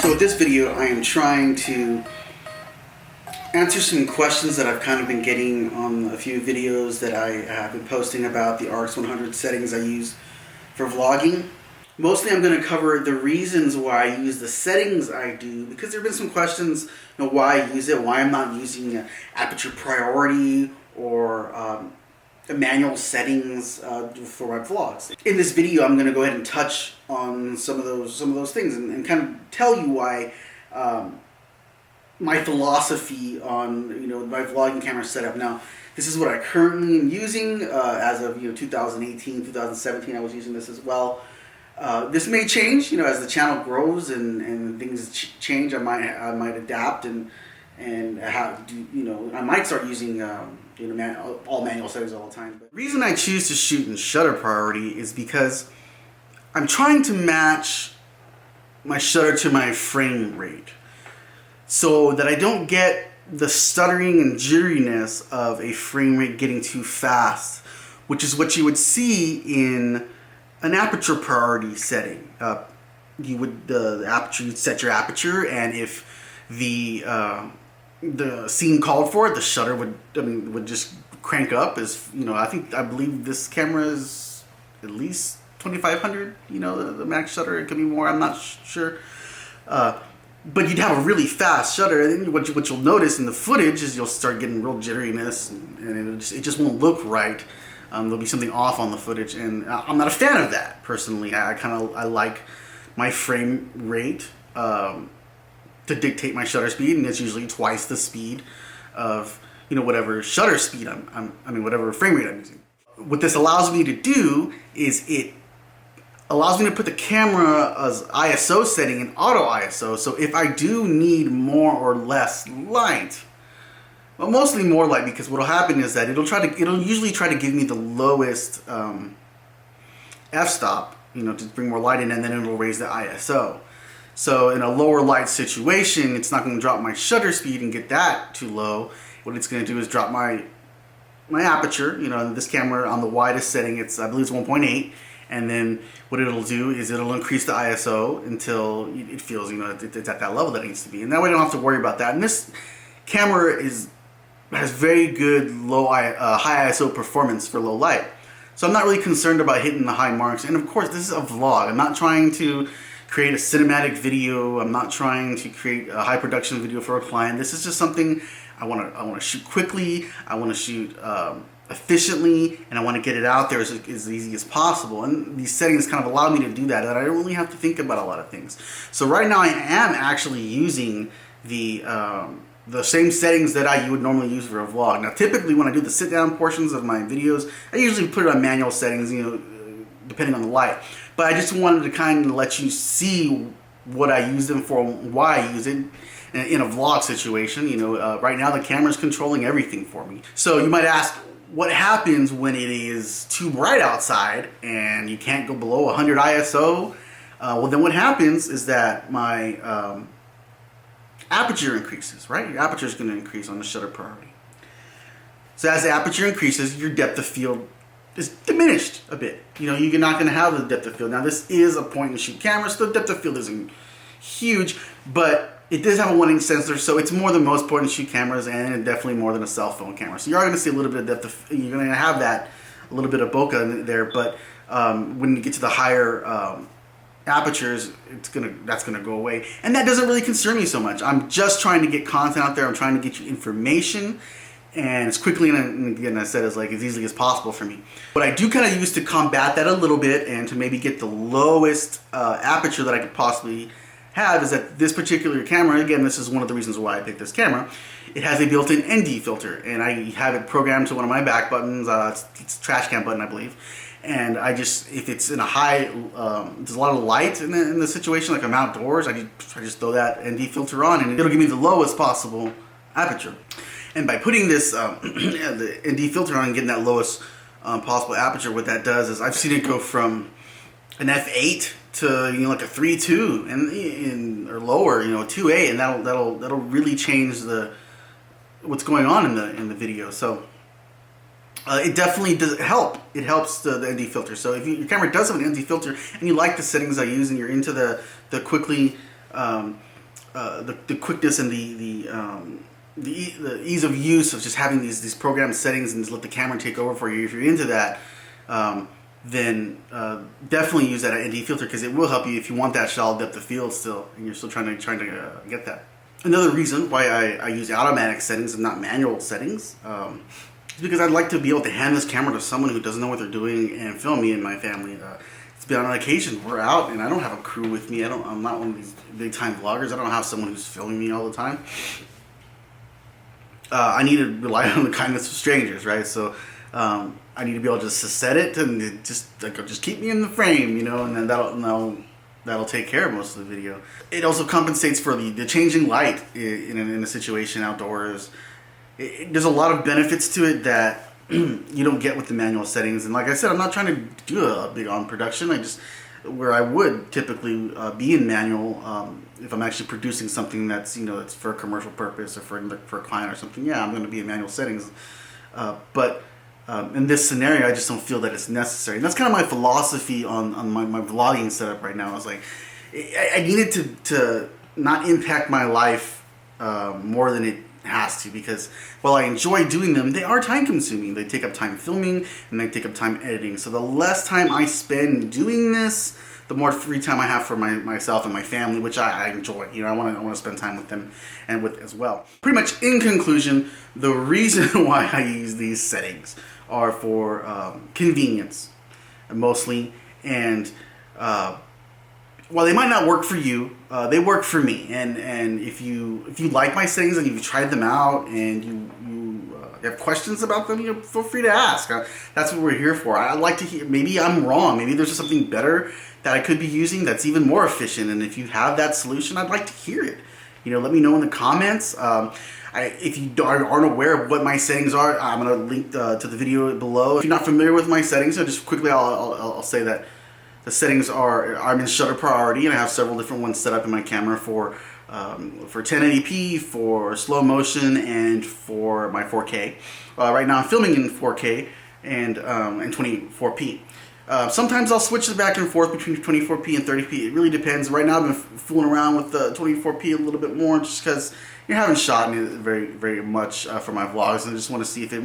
So with this video, I am trying to answer some questions that I've kind of been getting on a few videos that I have been posting about the RX100 settings I use for vlogging. Mostly I'm going to cover the reasons why I use the settings I do, because there have been some questions, why I use it, why I'm not using aperture priority or manual settings for my vlogs. In this video, I'm going to go ahead and touch on some of those things and kind of tell you why my philosophy on my vlogging camera setup. Now, this is what I currently am using as of 2018, 2017. I was using this as well. This may change, as the channel grows and things change. I might adapt and have I might start using all manual settings all the time. But the reason I choose to shoot in shutter priority is because I'm trying to match my shutter to my frame rate, so that I don't get the stuttering and jitteriness of a frame rate getting too fast, which is what you would see in an aperture priority setting. You'd set your aperture, and if the scene called for it, the shutter would just crank up. I believe this camera is at least 2500. The max shutter. It could be more. I'm not sure. But you'd have a really fast shutter, and then what you'll notice in the footage is you'll start getting real jitteriness, and it just won't look right. There'll be something off on the footage, and I'm not a fan of that personally. I like my frame rate to dictate my shutter speed, and it's usually twice the speed of whatever shutter speed whatever frame rate I'm using. What this allows me to do is it allows me to put the camera as ISO setting in auto ISO. So if I do need more or less light, well, mostly more light, because what'll happen is that it'll usually try to give me the lowest f-stop, to bring more light in, and then it'll raise the ISO. So in a lower light situation, it's not going to drop my shutter speed and get that too low. What it's going to do is drop my aperture. This camera on the widest setting, I believe it's 1.8. And then what it'll do is it'll increase the ISO until it feels, it's at that level that it needs to be. And that way I don't have to worry about that. And this camera has very good high ISO performance for low light. So I'm not really concerned about hitting the high marks. And of course, this is a vlog. I'm not trying to create a cinematic video. I'm not trying to create a high production video for a client. This is just something I want to shoot quickly. I want to shoot efficiently, and I want to get it out there as easy as possible. And these settings kind of allow me to do that I don't really have to think about a lot of things. So right now I am actually using the same settings that I would normally use for a vlog. Now typically when I do the sit down portions of my videos, I usually put it on manual settings, depending on the light. But I just wanted to kind of let you see what I use them for, why I use it in a vlog situation. Right now the camera's controlling everything for me. So you might ask, what happens when it is too bright outside and you can't go below 100 ISO? Well, then what happens is that my aperture increases, right? Your aperture is going to increase on the shutter priority. So as the aperture increases, your depth of field is diminished a bit. You're not going to have the depth of field. Now, this is a point and shoot camera, so the depth of field isn't huge, but it does have a 1-inch sensor, so it's more than most point and shoot cameras, and definitely more than a cell phone camera. So you are going to see a little bit of depth. You're going to have a little bit of bokeh in there, but when you get to the higher apertures, that's going to go away, and that doesn't really concern me so much. I'm just trying to get content out there. I'm trying to get you information, and as quickly and again, I said, as easily as possible for me. What I do kind of use to combat that a little bit and to maybe get the lowest aperture that I could possibly have is that this particular camera, again, this is one of the reasons why I picked this camera, it has a built-in ND filter, and I have it programmed to one of my back buttons. It's a trash can button, I believe. And if it's in a high, there's a lot of light in the situation, like I'm outdoors, I just throw that ND filter on, and it'll give me the lowest possible aperture. And by putting this the ND filter on and getting that lowest possible aperture, what that does is I've seen it go from an f8 to like a 3.2 and or lower, 2.8, and that'll really change what's going on in the video. So It definitely does help. It helps the ND filter. So if your camera does have an ND filter and you like the settings I use and you're into the quickly the quickness and the ease of use of just having these programmed settings and just let the camera take over for you, if you're into that, then definitely use that ND filter, because it will help you if you want that shallow depth of field still and you're still trying to get that. Another reason why I use automatic settings and not manual settings is because I'd like to be able to hand this camera to someone who doesn't know what they're doing and film me and my family. It's been on occasion we're out and I don't have a crew with me. I'm not one of these big time vloggers. I don't have someone who's filming me all the time. I need to rely on the kindness of strangers, right? So I need to be able just to set it and just keep me in the frame, you know, and then that'll take care of most of the video. It also compensates for the changing light in a situation outdoors. There's a lot of benefits to it that you don't get with the manual settings. And like I said, I'm not trying to do a big on production. Where I would typically be in manual, if I'm actually producing something that's, you know, it's for a commercial purpose or for a client or something, yeah, I'm going to be in manual settings. But in this scenario, I just don't feel that it's necessary. And that's kind of my philosophy on my vlogging setup right now. Is like, I needed to not impact my life more than it has to, because while I enjoy doing them, they are time consuming. They take up time filming and they take up time editing. So the less time I spend doing this, the more free time I have for myself and my family, which I enjoy. You know, I want to spend time with them and with as well. Pretty much in conclusion, the reason why I use these settings are for convenience mostly, and while they might not work for you, they work for me. And if you like my settings and you've tried them out and you have questions about them, you know, feel free to ask. That's what we're here for. I'd like to hear. Maybe I'm wrong. Maybe there's just something better that I could be using that's even more efficient. And if you have that solution, I'd like to hear it. You know, let me know in the comments. If you aren't aware of what my settings are, I'm gonna link to the video below. If you're not familiar with my settings, so just quickly I'll say that the settings I'm in shutter priority, and I have several different ones set up in my camera for 1080p, for slow motion, and for my 4K. Right now I'm filming in 4K and 24p. Sometimes I'll switch it back and forth between 24p and 30p. It really depends. Right now I've been fooling around with the 24p a little bit more, just because I haven't shot it very, very much for my vlogs, and I just want to see if it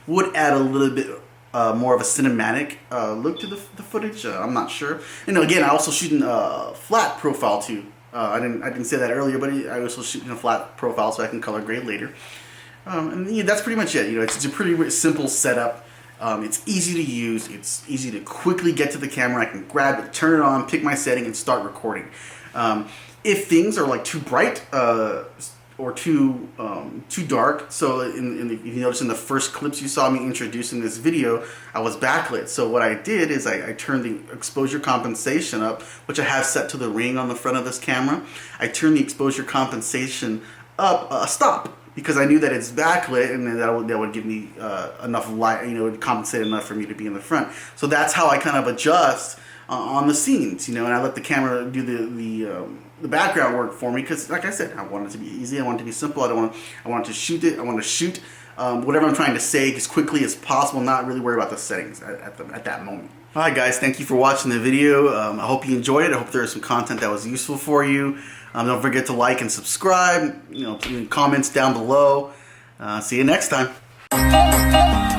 would add a little bit more of a cinematic look to the footage. I'm not sure. And again, I also shoot in flat profile too. I didn't say that earlier, but I also shoot in a flat profile so I can color grade later. And yeah, that's pretty much it. You know, it's a pretty simple setup. It's easy to use. It's easy to quickly get to the camera. I can grab it, turn it on, pick my setting, and start recording. If things are like too bright or too dark, so if you notice in the first clips you saw me introducing this video, I was backlit. So what I did is I turned the exposure compensation up, which I have set to the ring on the front of this camera. I turned the exposure compensation up a stop, because I knew that it's backlit, and that would give me enough light, you know, it would compensate enough for me to be in the front. So that's how I kind of adjust on the scenes, you know, and I let the camera do the background work for me, because like I said, I want it to be easy, I want it to be simple, I want to shoot whatever I'm trying to say as quickly as possible, not really worry about the settings at that moment. Alright guys, thank you for watching the video. I hope you enjoyed it. I hope there was some content that was useful for you. Don't forget to like and subscribe, you know, comments down below. See you next time.